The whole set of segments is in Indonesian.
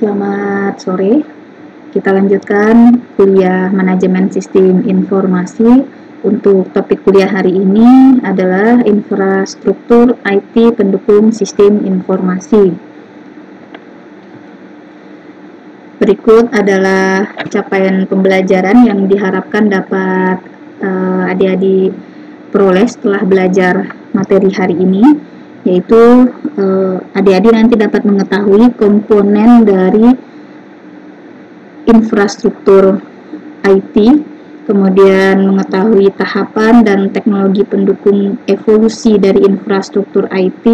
Selamat sore. Kita lanjutkan kuliah Manajemen Sistem Informasi. Untuk topik kuliah hari ini adalah infrastruktur IT pendukung sistem informasi. Berikut adalah capaian pembelajaran yang diharapkan dapat adik-adik peroleh setelah belajar materi hari ini, yaitu adik-adik nanti dapat mengetahui komponen dari infrastruktur IT, kemudian mengetahui tahapan dan teknologi pendukung evolusi dari infrastruktur IT,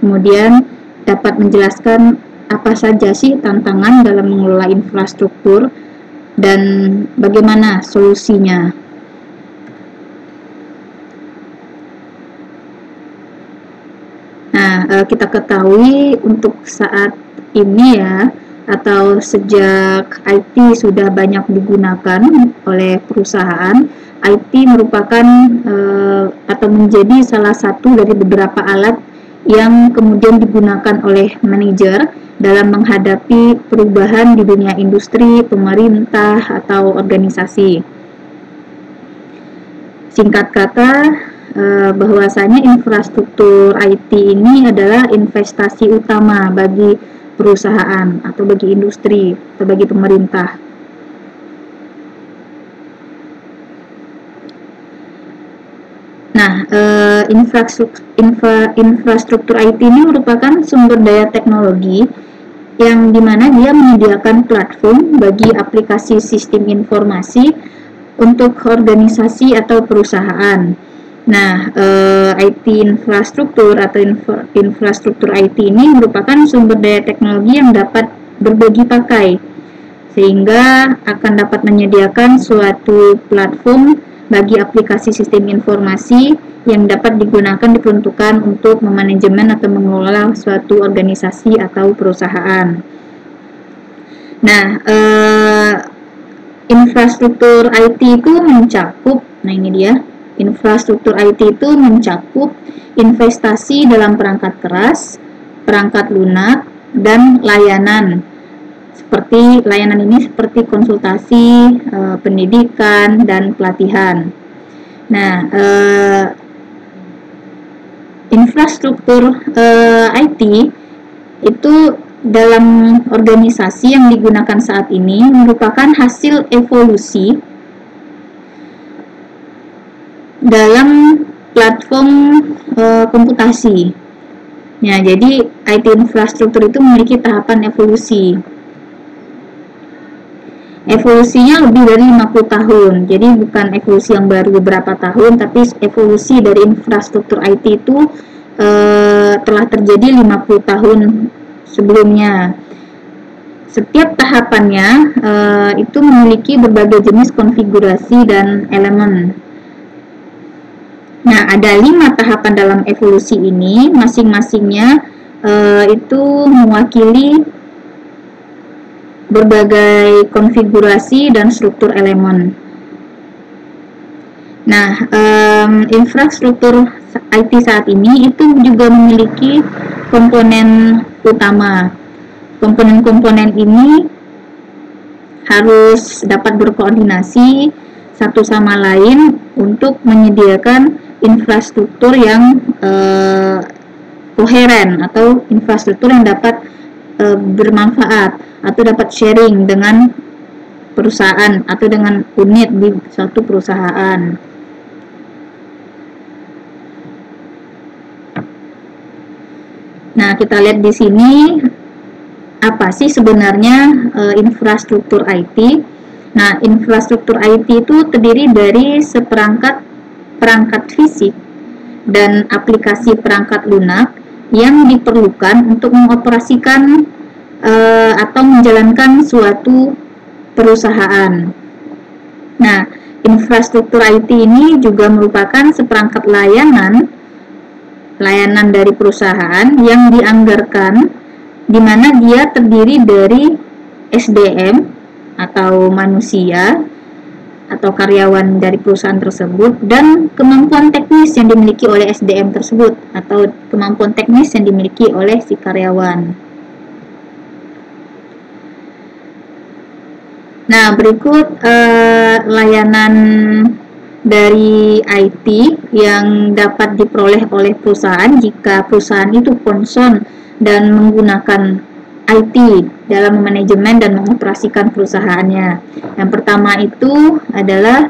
kemudian dapat menjelaskan apa saja sih tantangan dalam mengelola infrastruktur dan bagaimana solusinya. Nah, kita ketahui untuk saat ini ya, atau sejak IT sudah banyak digunakan oleh perusahaan, IT merupakan atau menjadi salah satu dari beberapa alat yang kemudian digunakan oleh manajer dalam menghadapi perubahan di dunia industri, pemerintah, atau organisasi. Singkat kata, bahwasanya infrastruktur IT ini adalah investasi utama bagi perusahaan atau bagi industri atau bagi pemerintah. Nah, infrastruktur IT ini merupakan sumber daya teknologi yang dimana dia menyediakan platform bagi aplikasi sistem informasi untuk organisasi atau perusahaan. Nah, IT infrastruktur atau infrastruktur IT ini merupakan sumber daya teknologi yang dapat berbagi pakai, sehingga akan dapat menyediakan suatu platform bagi aplikasi sistem informasi yang dapat digunakan diperuntukkan untuk memanajemen atau mengelola suatu organisasi atau perusahaan. Nah, infrastruktur IT itu mencakup, nah ini dia, infrastruktur IT itu mencakup investasi dalam perangkat keras, perangkat lunak, dan layanan. Layanan ini seperti konsultasi, pendidikan, dan pelatihan. Nah, infrastruktur IT itu dalam organisasi yang digunakan saat ini merupakan hasil evolusi dalam platform komputasi. Ya, jadi IT infrastruktur itu memiliki tahapan evolusi. Evolusinya lebih dari 50 tahun. Jadi bukan evolusi yang baru beberapa tahun, tapi evolusi dari infrastruktur IT itu telah terjadi 50 tahun sebelumnya. Setiap tahapannya itu memiliki berbagai jenis konfigurasi dan elemen. Nah, ada 5 tahapan dalam evolusi ini, masing-masingnya itu mewakili berbagai konfigurasi dan struktur elemen. Nah, infrastruktur IT saat ini itu juga memiliki komponen utama. Komponen-komponen ini harus dapat berkoordinasi satu sama lain untuk menyediakan infrastruktur yang koheren atau infrastruktur yang dapat bermanfaat atau dapat sharing dengan perusahaan atau dengan unit di suatu perusahaan. Nah, kita lihat di sini apa sih sebenarnya infrastruktur IT. Nah, infrastruktur IT itu terdiri dari perangkat fisik dan aplikasi perangkat lunak yang diperlukan untuk mengoperasikan atau menjalankan suatu perusahaan. Nah, infrastruktur IT ini juga merupakan seperangkat layanan dari perusahaan yang dianggarkan, di mana dia terdiri dari SDM atau manusia atau karyawan dari perusahaan tersebut dan kemampuan teknis yang dimiliki oleh SDM tersebut atau kemampuan teknis yang dimiliki oleh si karyawan. Nah, berikut layanan dari IT yang dapat diperoleh oleh perusahaan jika perusahaan itu concern dan menggunakan IT dalam manajemen dan mengoperasikan perusahaannya. Yang pertama itu adalah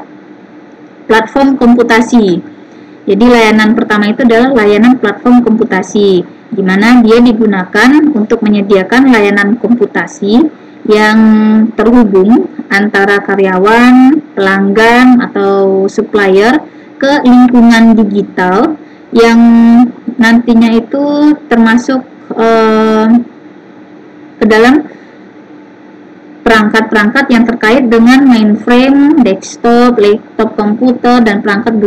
platform komputasi. Jadi layanan pertama itu adalah layanan platform komputasi, di mana dia digunakan untuk menyediakan layanan komputasi yang terhubung antara karyawan, pelanggan, atau supplier ke lingkungan digital yang nantinya itu termasuk ke dalam perangkat-perangkat yang terkait dengan mainframe, desktop, laptop komputer, dan perangkat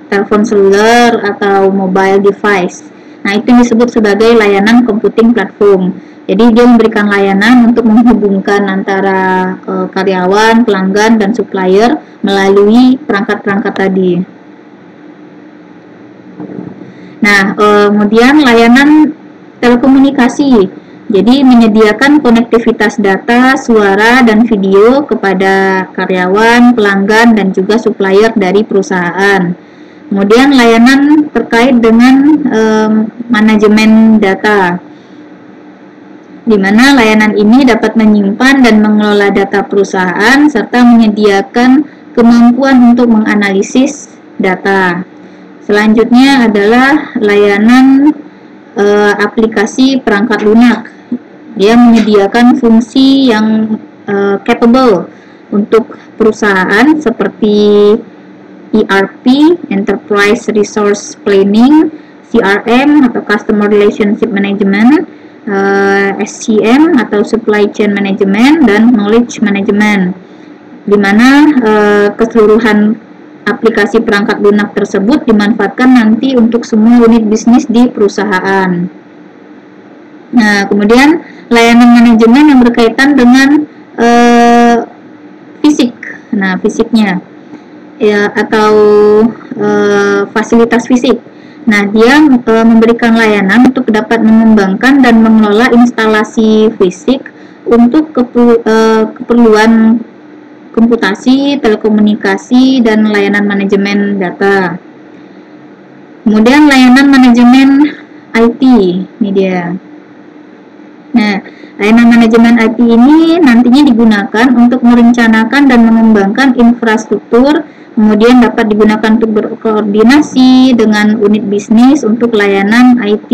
telepon seluler atau mobile device. Nah, itu disebut sebagai layanan computing platform. Jadi dia memberikan layanan untuk menghubungkan antara karyawan, pelanggan, dan supplier melalui perangkat-perangkat tadi. Nah, kemudian layanan telekomunikasi. Jadi menyediakan konektivitas data, suara, dan video kepada karyawan, pelanggan, dan juga supplier dari perusahaan. Kemudian layanan terkait dengan manajemen data, di mana layanan ini dapat menyimpan dan mengelola data perusahaan serta menyediakan kemampuan untuk menganalisis data. Selanjutnya adalah layanan aplikasi perangkat lunak. Dia menyediakan fungsi yang capable untuk perusahaan seperti ERP, Enterprise Resource Planning, CRM atau Customer Relationship Management, SCM atau Supply Chain Management, dan Knowledge Management, di mana keseluruhan aplikasi perangkat lunak tersebut dimanfaatkan nanti untuk semua unit bisnis di perusahaan. Nah, kemudian layanan manajemen yang berkaitan dengan fisik. Nah, fisiknya ya, atau fasilitas fisik. Nah, dia memberikan layanan untuk dapat mengembangkan dan mengelola instalasi fisik untuk keperluan komputasi, telekomunikasi, dan layanan manajemen data. Kemudian layanan manajemen IT, ini dia. Nah, layanan manajemen IT ini nantinya digunakan untuk merencanakan dan mengembangkan infrastruktur, kemudian dapat digunakan untuk berkoordinasi dengan unit bisnis untuk layanan IT,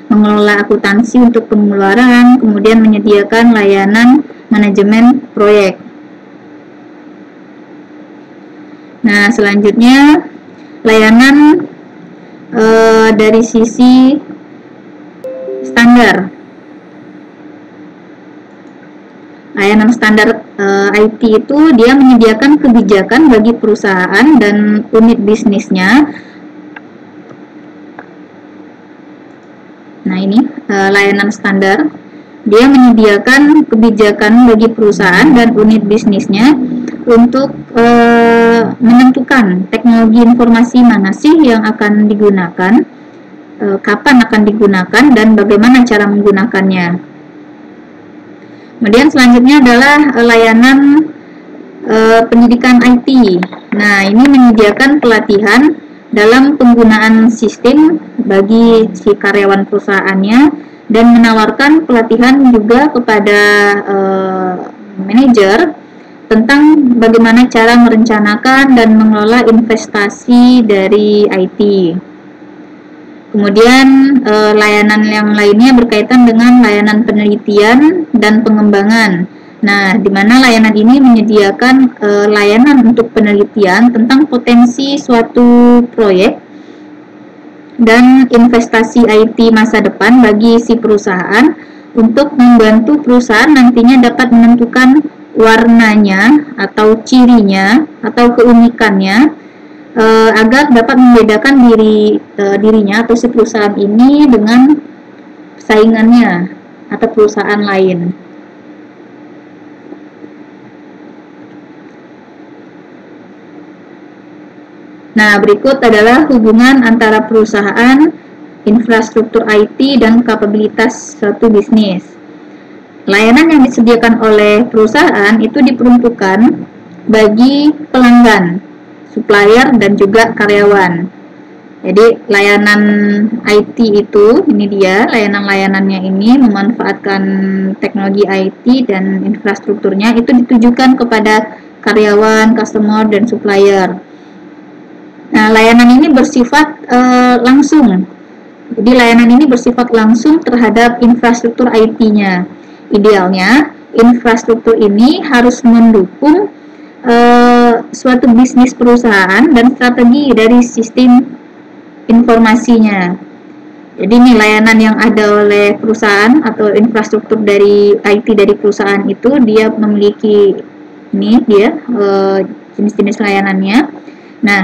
mengelola akuntansi untuk pengeluaran, kemudian menyediakan layanan manajemen proyek. Nah, selanjutnya layanan dari sisi standar. Layanan standar IT itu dia menyediakan kebijakan bagi perusahaan dan unit bisnisnya. Nah, ini layanan standar. Dia menyediakan kebijakan bagi perusahaan dan unit bisnisnya untuk menentukan teknologi informasi mana sih yang akan digunakan, kapan akan digunakan, dan bagaimana cara menggunakannya. Kemudian selanjutnya adalah layanan pendidikan IT. Nah, ini menyediakan pelatihan dalam penggunaan sistem bagi si karyawan perusahaannya dan menawarkan pelatihan juga kepada manajer tentang bagaimana cara merencanakan dan mengelola investasi dari IT. Kemudian layanan yang lainnya berkaitan dengan layanan penelitian dan pengembangan. Nah, di mana layanan ini menyediakan layanan untuk penelitian tentang potensi suatu proyek dan investasi IT masa depan bagi si perusahaan untuk membantu perusahaan nantinya dapat menentukan warnanya atau cirinya atau keunikannya agar dapat membedakan dirinya atau si perusahaan ini dengan saingannya atau perusahaan lain. Nah, berikut adalah hubungan antara perusahaan, infrastruktur IT, dan kapabilitas suatu bisnis. layanan yang disediakan oleh perusahaan itu diperuntukkan bagi pelanggan, supplier, dan juga karyawan. Jadi layanan IT itu, ini dia layanan-layanannya ini memanfaatkan teknologi IT dan infrastrukturnya itu ditujukan kepada karyawan, customer, dan supplier. Nah, layanan ini bersifat langsung. Jadi layanan ini bersifat langsung terhadap infrastruktur IT-nya. Idealnya, infrastruktur ini harus mendukung suatu bisnis perusahaan dan strategi dari sistem informasinya. Jadi ini layanan yang ada oleh perusahaan atau infrastruktur dari IT dari perusahaan itu dia memiliki ini dia jenis-jenis layanannya. Nah,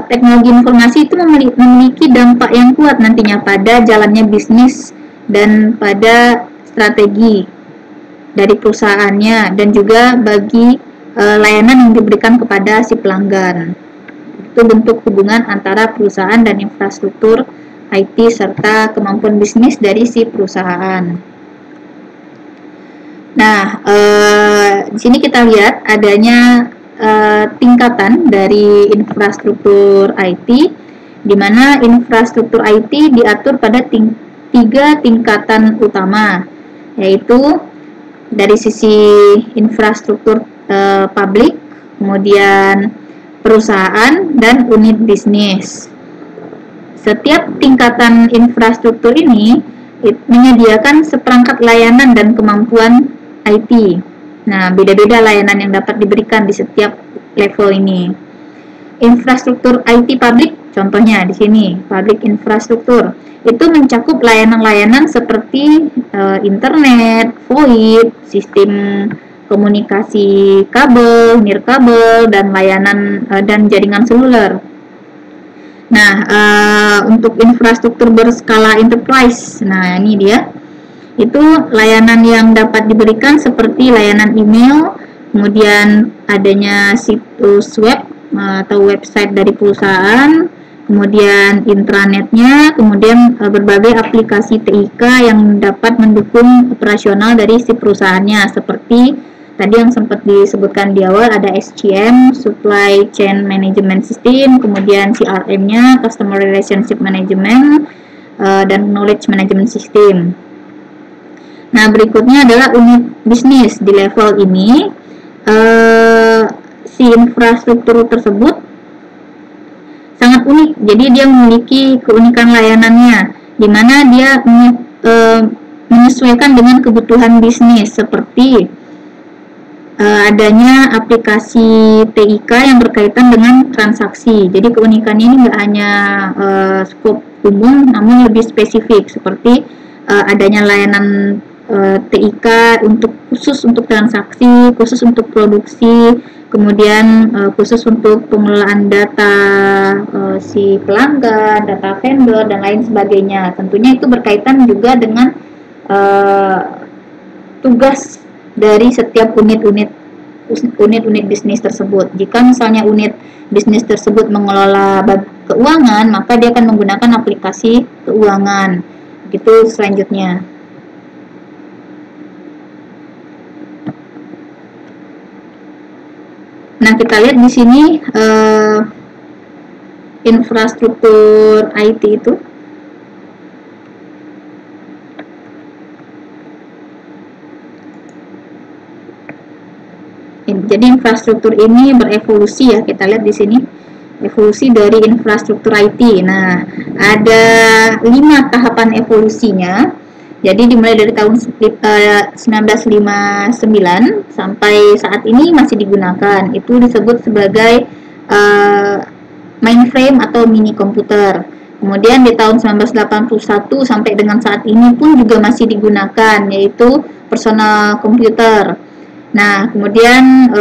teknologi informasi itu memiliki dampak yang kuat nantinya pada jalannya bisnis dan pada strategi dari perusahaannya dan juga bagi layanan yang diberikan kepada si pelanggan. Itu bentuk hubungan antara perusahaan dan infrastruktur IT serta kemampuan bisnis dari si perusahaan. Nah, di sini kita lihat adanya tingkatan dari infrastruktur IT, di mana infrastruktur IT diatur pada tiga tingkatan utama, yaitu dari sisi infrastruktur publik, kemudian perusahaan, dan unit bisnis. Setiap tingkatan infrastruktur ini menyediakan seperangkat layanan dan kemampuan IT. Nah, beda-beda layanan yang dapat diberikan di setiap level ini. Infrastruktur IT publik, contohnya di sini, public infrastruktur, itu mencakup layanan-layanan seperti internet, VoIP, sistem komunikasi kabel, nirkabel, dan layanan dan jaringan seluler. Nah, untuk infrastruktur berskala enterprise, nah ini dia, itu layanan yang dapat diberikan seperti layanan email, kemudian adanya situs web atau website dari perusahaan, kemudian intranetnya, kemudian berbagai aplikasi TIK yang dapat mendukung operasional dari si perusahaannya, seperti tadi yang sempat disebutkan di awal, ada SCM, Supply Chain Management System, kemudian CRM-nya, Customer Relationship Management, dan Knowledge Management System. Nah, berikutnya adalah unit bisnis. Di level ini, si infrastruktur tersebut sangat unik, jadi dia memiliki keunikan layanannya, di mana dia menyesuaikan dengan kebutuhan bisnis, seperti adanya aplikasi TIK yang berkaitan dengan transaksi. Jadi keunikannya ini nggak hanya skop umum, namun lebih spesifik, seperti adanya layanan TIK khusus untuk transaksi, khusus untuk produksi, kemudian khusus untuk pengelolaan data si pelanggan, data vendor, dan lain sebagainya. Tentunya itu berkaitan juga dengan tugas dari setiap unit-unit bisnis tersebut. Jika misalnya unit bisnis tersebut mengelola keuangan, maka dia akan menggunakan aplikasi keuangan. Begitu selanjutnya. Nah, kita lihat di sini infrastruktur IT itu. Jadi infrastruktur ini berevolusi ya, kita lihat di sini evolusi dari infrastruktur IT. Nah, ada 5 tahapan evolusinya. Jadi dimulai dari tahun 1959 sampai saat ini masih digunakan. Itu disebut sebagai mainframe atau mini komputer. Kemudian di tahun 1981 sampai dengan saat ini pun juga masih digunakan, yaitu personal computer. Nah, kemudian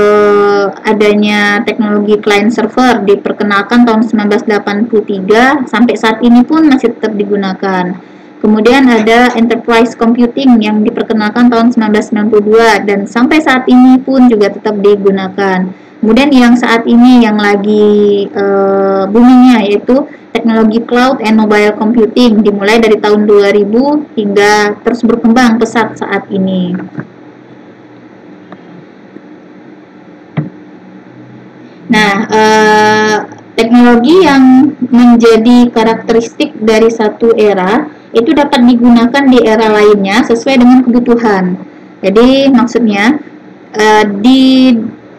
adanya teknologi client server diperkenalkan tahun 1983 sampai saat ini pun masih tetap digunakan. Kemudian ada enterprise computing yang diperkenalkan tahun 1992 dan sampai saat ini pun juga tetap digunakan. Kemudian yang saat ini yang lagi boomingnya yaitu teknologi cloud and mobile computing, dimulai dari tahun 2000 hingga terus berkembang pesat saat ini. Nah, teknologi yang menjadi karakteristik dari satu era itu dapat digunakan di era lainnya sesuai dengan kebutuhan. Jadi maksudnya di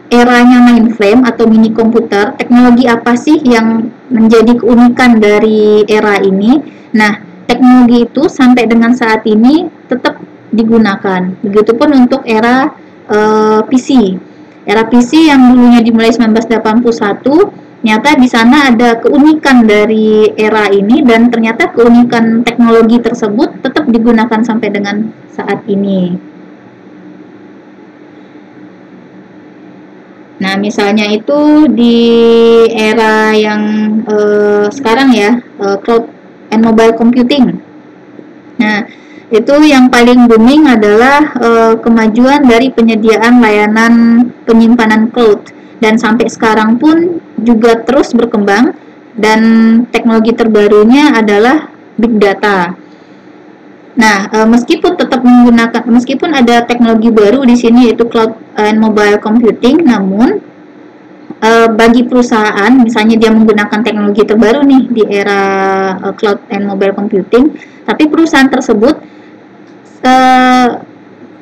eranya mainframe atau mini komputer, teknologi apa sih yang menjadi keunikan dari era ini? Nah, teknologi itu sampai dengan saat ini tetap digunakan. Begitupun untuk era PC. Era PC yang dulunya dimulai 1981, ternyata di sana ada keunikan dari era ini dan ternyata keunikan teknologi tersebut tetap digunakan sampai dengan saat ini. Nah, misalnya itu di era yang sekarang ya, cloud and mobile computing. Nah, itu yang paling booming adalah kemajuan dari penyediaan layanan penyimpanan cloud, dan sampai sekarang pun juga terus berkembang, dan teknologi terbarunya adalah big data. Nah, meskipun ada teknologi baru di sini yaitu cloud and mobile computing, namun bagi perusahaan, misalnya dia menggunakan teknologi terbaru nih di era cloud and mobile computing, tapi perusahaan tersebut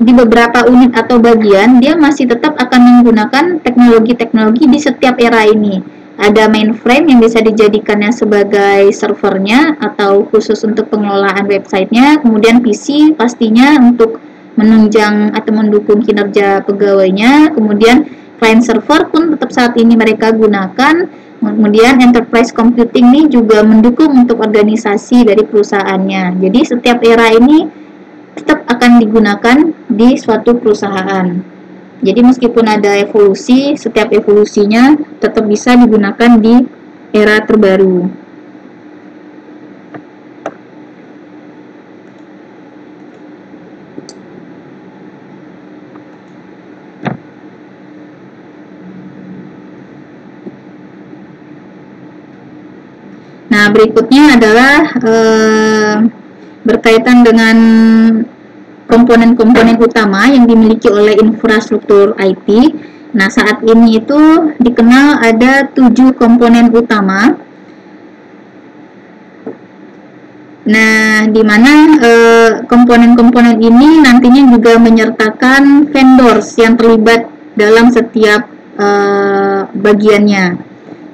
di beberapa unit atau bagian dia masih tetap akan menggunakan teknologi-teknologi di setiap era ini. Ada mainframe yang bisa dijadikannya sebagai servernya atau khusus untuk pengelolaan websitenya, kemudian PC pastinya untuk menunjang atau mendukung kinerja pegawainya, kemudian client server pun tetap saat ini mereka gunakan, kemudian enterprise computing ini juga mendukung untuk organisasi dari perusahaannya. Jadi setiap era ini tetap akan digunakan di suatu perusahaan. Jadi meskipun ada evolusi, setiap evolusinya tetap bisa digunakan di era terbaru. Nah, berikutnya adalah berkaitan dengan komponen-komponen utama yang dimiliki oleh infrastruktur IT. Nah, saat ini itu dikenal ada 7 komponen utama. Nah, di mana komponen-komponen ini nantinya juga menyertakan vendors yang terlibat dalam setiap bagiannya.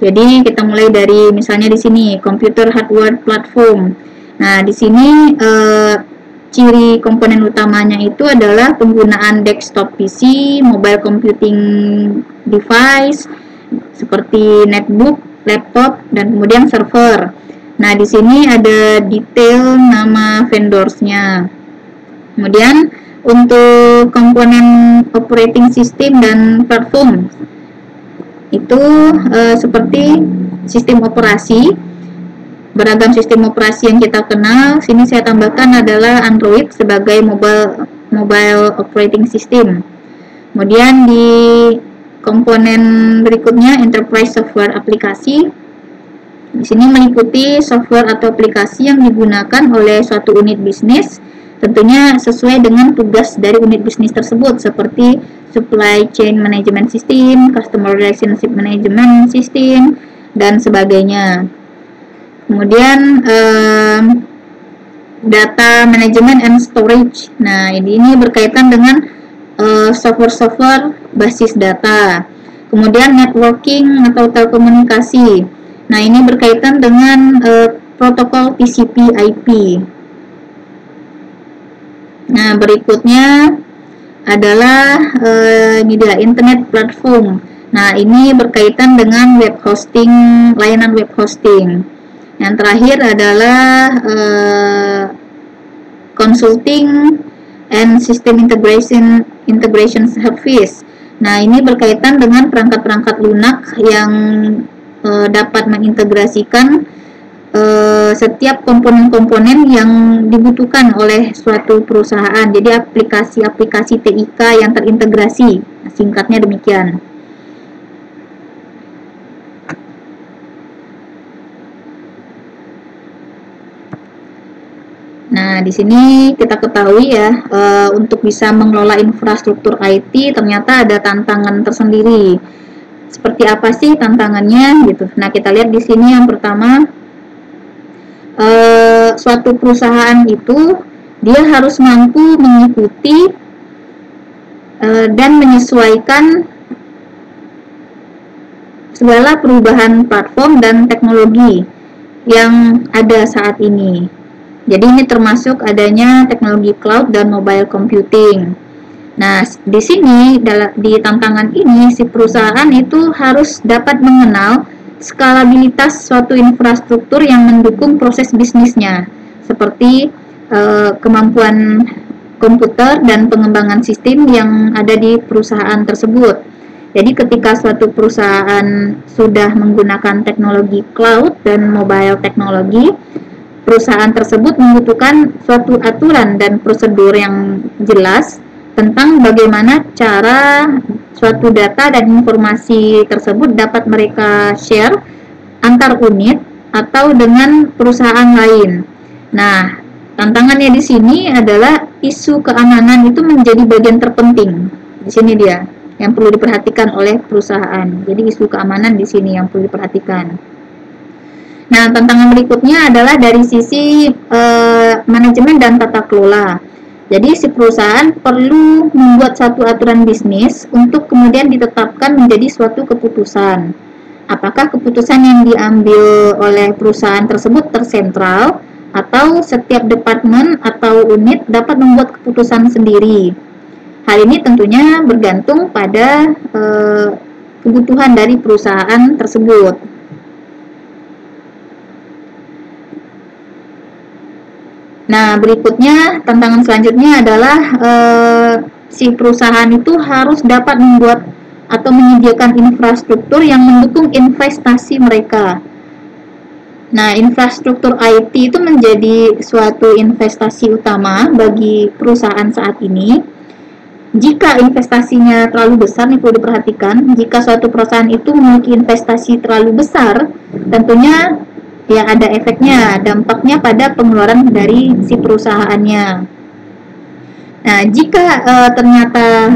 Jadi kita mulai dari misalnya di sini computer hardware platform. Nah, di sini ciri komponen utamanya itu adalah penggunaan desktop PC, mobile computing device seperti netbook, laptop, dan kemudian server. Nah, di sini ada detail nama vendorsnya. Kemudian untuk komponen operating system dan platform itu seperti sistem operasi. Beragam sistem operasi yang kita kenal, sini saya tambahkan adalah Android sebagai mobile operating system. Kemudian di komponen berikutnya enterprise software aplikasi. Di sini meliputi software atau aplikasi yang digunakan oleh suatu unit bisnis, tentunya sesuai dengan tugas dari unit bisnis tersebut seperti supply chain management system, customer relationship management system, dan sebagainya. Kemudian data management and storage. Nah, ini berkaitan dengan software-software basis data. Kemudian networking atau telekomunikasi. Nah, ini berkaitan dengan protokol TCP/IP. Nah, berikutnya adalah ini dia internet platform. Nah, ini berkaitan dengan web hosting, layanan web hosting. Yang terakhir adalah consulting and system integration service. Nah, ini berkaitan dengan perangkat-perangkat lunak yang dapat mengintegrasikan setiap komponen-komponen yang dibutuhkan oleh suatu perusahaan. Jadi aplikasi-aplikasi TIK yang terintegrasi, singkatnya demikian. Nah, di sini kita ketahui ya, untuk bisa mengelola infrastruktur IT ternyata ada tantangan tersendiri. Seperti apa sih tantangannya gitu? Nah, kita lihat di sini yang pertama, suatu perusahaan itu dia harus mampu mengikuti dan menyesuaikan segala perubahan platform dan teknologi yang ada saat ini. Jadi ini termasuk adanya teknologi cloud dan mobile computing. Nah, di sini di tantangan ini si perusahaan itu harus dapat mengenal skalabilitas suatu infrastruktur yang mendukung proses bisnisnya, seperti kemampuan komputer dan pengembangan sistem yang ada di perusahaan tersebut. Jadi ketika suatu perusahaan sudah menggunakan teknologi cloud dan mobile teknologi, perusahaan tersebut membutuhkan suatu aturan dan prosedur yang jelas tentang bagaimana cara suatu data dan informasi tersebut dapat mereka share antar unit atau dengan perusahaan lain. Nah, tantangannya di sini adalah isu keamanan itu menjadi bagian terpenting. Di sini dia yang perlu diperhatikan oleh perusahaan. Jadi isu keamanan di sini yang perlu diperhatikan. Nah, tantangan berikutnya adalah dari sisi manajemen dan tata kelola. Jadi, si perusahaan perlu membuat satu aturan bisnis untuk kemudian ditetapkan menjadi suatu keputusan. Apakah keputusan yang diambil oleh perusahaan tersebut tersentral, atau setiap departemen atau unit dapat membuat keputusan sendiri. Hal ini tentunya bergantung pada kebutuhan dari perusahaan tersebut. Nah, berikutnya tantangan selanjutnya adalah si perusahaan itu harus dapat membuat atau menyediakan infrastruktur yang mendukung investasi mereka. Nah, infrastruktur IT itu menjadi suatu investasi utama bagi perusahaan saat ini. Jika investasinya terlalu besar, nih perlu diperhatikan, jika suatu perusahaan itu memiliki investasi terlalu besar, tentunya ya ada efeknya, dampaknya pada pengeluaran dari si perusahaannya. Nah, jika ternyata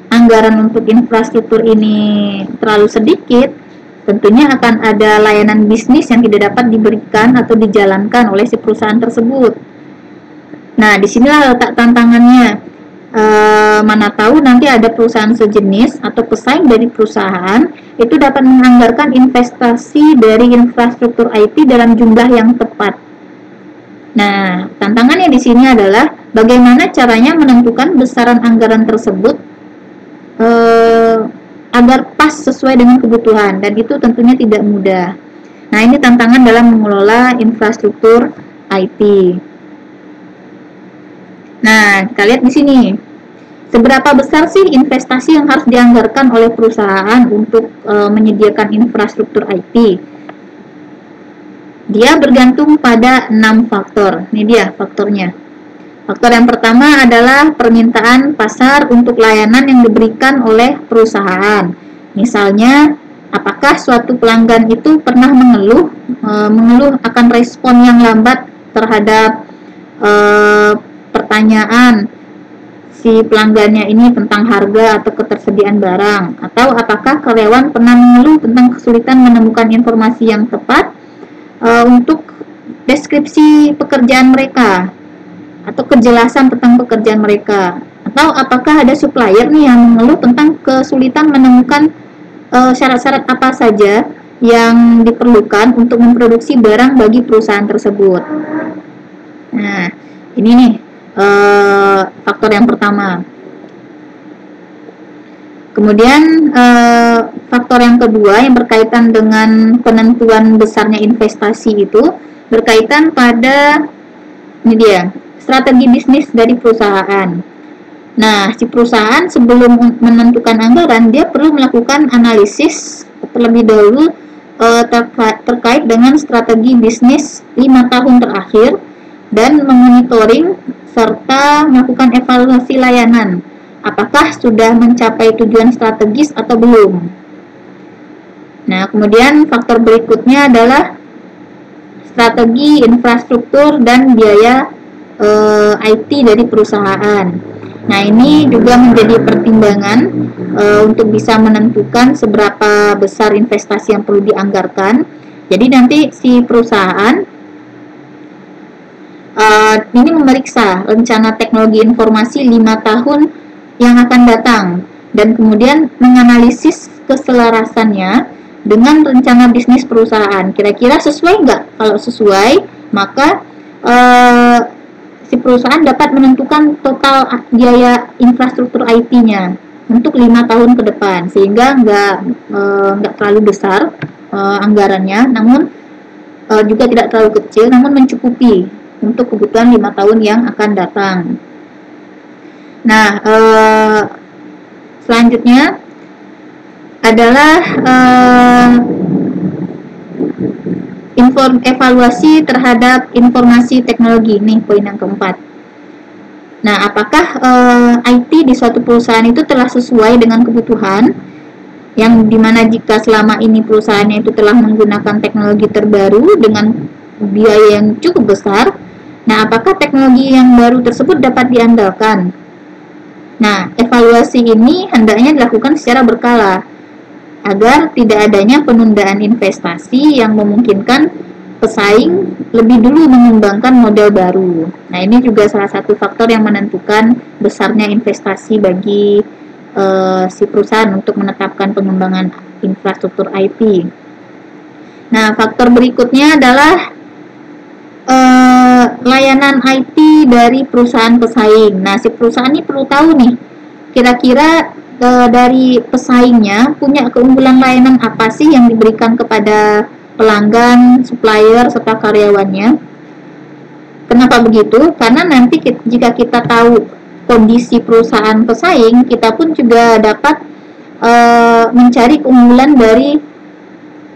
anggaran untuk infrastruktur ini terlalu sedikit, tentunya akan ada layanan bisnis yang tidak dapat diberikan atau dijalankan oleh si perusahaan tersebut. Nah, disinilah letak tantangannya. Mana tahu nanti ada perusahaan sejenis atau pesaing dari perusahaan itu dapat menganggarkan investasi dari infrastruktur IT dalam jumlah yang tepat. Nah, tantangannya di sini adalah bagaimana caranya menentukan besaran anggaran tersebut agar pas sesuai dengan kebutuhan, dan itu tentunya tidak mudah. Nah, ini tantangan dalam mengelola infrastruktur IT. Nah, kita lihat di sini. Seberapa besar sih investasi yang harus dianggarkan oleh perusahaan untuk menyediakan infrastruktur IT? Dia bergantung pada 6 faktor. Ini dia faktornya. Faktor yang pertama adalah permintaan pasar untuk layanan yang diberikan oleh perusahaan. Misalnya, apakah suatu pelanggan itu pernah mengeluh akan respon yang lambat terhadap pertanyaan si pelanggannya ini tentang harga atau ketersediaan barang, atau apakah karyawan pernah mengeluh tentang kesulitan menemukan informasi yang tepat untuk deskripsi pekerjaan mereka atau kejelasan tentang pekerjaan mereka, atau apakah ada supplier nih yang mengeluh tentang kesulitan menemukan syarat-syarat apa saja yang diperlukan untuk memproduksi barang bagi perusahaan tersebut. Nah, ini nih faktor yang pertama. Kemudian faktor yang kedua yang berkaitan dengan penentuan besarnya investasi itu berkaitan pada ini dia, strategi bisnis dari perusahaan. Nah, si perusahaan sebelum menentukan anggaran, dia perlu melakukan analisis terlebih dahulu terkait dengan strategi bisnis 5 tahun terakhir dan memonitoring serta melakukan evaluasi layanan. Apakah sudah mencapai tujuan strategis atau belum? Nah, kemudian faktor berikutnya adalah strategi, infrastruktur, dan biaya IT dari perusahaan. Nah, ini juga menjadi pertimbangan untuk bisa menentukan seberapa besar investasi yang perlu dianggarkan. Jadi nanti si perusahaan ini memeriksa rencana teknologi informasi 5 tahun yang akan datang dan kemudian menganalisis keselarasannya dengan rencana bisnis perusahaan. Kira-kira sesuai nggak? Kalau sesuai, maka si perusahaan dapat menentukan total biaya infrastruktur IT-nya untuk 5 tahun ke depan, sehingga nggak terlalu besar anggarannya, namun juga tidak terlalu kecil, namun mencukupi untuk kebutuhan 5 tahun yang akan datang. Nah, selanjutnya adalah evaluasi terhadap informasi teknologi. Nih poin yang keempat. Nah, apakah IT di suatu perusahaan itu telah sesuai dengan kebutuhan, yang dimana jika selama ini perusahaannya itu telah menggunakan teknologi terbaru dengan biaya yang cukup besar, nah apakah teknologi yang baru tersebut dapat diandalkan? Nah, evaluasi ini hendaknya dilakukan secara berkala agar tidak adanya penundaan investasi yang memungkinkan pesaing lebih dulu mengembangkan model baru. Nah, ini juga salah satu faktor yang menentukan besarnya investasi bagi si perusahaan untuk menetapkan pengembangan infrastruktur IT. Nah, faktor berikutnya adalah layanan IT dari perusahaan pesaing. Nah, si perusahaan ini perlu tahu nih, kira-kira dari pesaingnya punya keunggulan layanan apa sih yang diberikan kepada pelanggan, supplier, serta karyawannya. Kenapa begitu? Karena nanti jika kita tahu kondisi perusahaan pesaing, kita pun juga dapat mencari keunggulan dari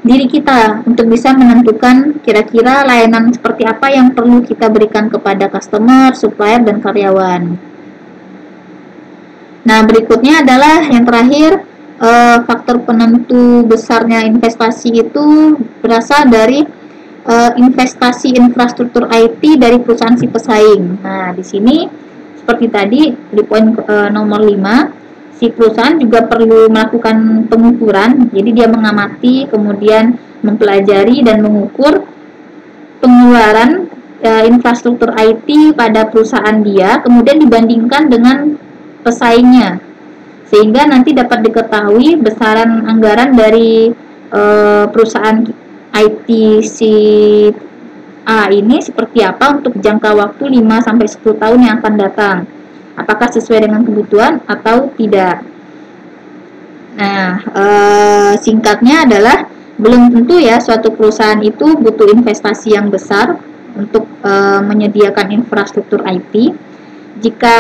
diri kita untuk bisa menentukan kira-kira layanan seperti apa yang perlu kita berikan kepada customer, supplier, dan karyawan. Nah, berikutnya adalah yang terakhir, faktor penentu besarnya investasi itu berasal dari investasi infrastruktur IT dari perusahaan si pesaing. Nah, di sini seperti tadi di poin nomor 5, si perusahaan juga perlu melakukan pengukuran. Jadi dia mengamati, kemudian mempelajari dan mengukur pengeluaran infrastruktur IT pada perusahaan dia, kemudian dibandingkan dengan pesaingnya, sehingga nanti dapat diketahui besaran anggaran dari perusahaan IT si A ini seperti apa untuk jangka waktu 5-10 tahun yang akan datang. Apakah sesuai dengan kebutuhan atau tidak. Nah, singkatnya adalah belum tentu ya suatu perusahaan itu butuh investasi yang besar untuk menyediakan infrastruktur IT. Jika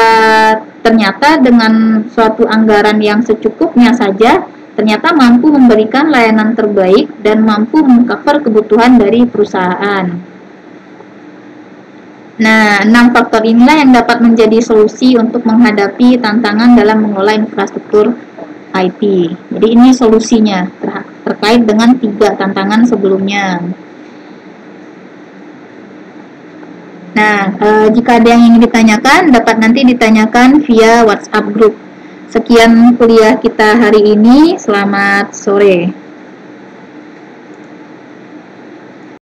ternyata dengan suatu anggaran yang secukupnya saja, ternyata mampu memberikan layanan terbaik dan mampu mengcover kebutuhan dari perusahaan. Nah, 6 faktor inilah yang dapat menjadi solusi untuk menghadapi tantangan dalam mengelola infrastruktur IT. Jadi ini solusinya terkait dengan 3 tantangan sebelumnya. Nah, jika ada yang ingin ditanyakan, dapat nanti ditanyakan via WhatsApp group. Sekian kuliah kita hari ini. Selamat sore.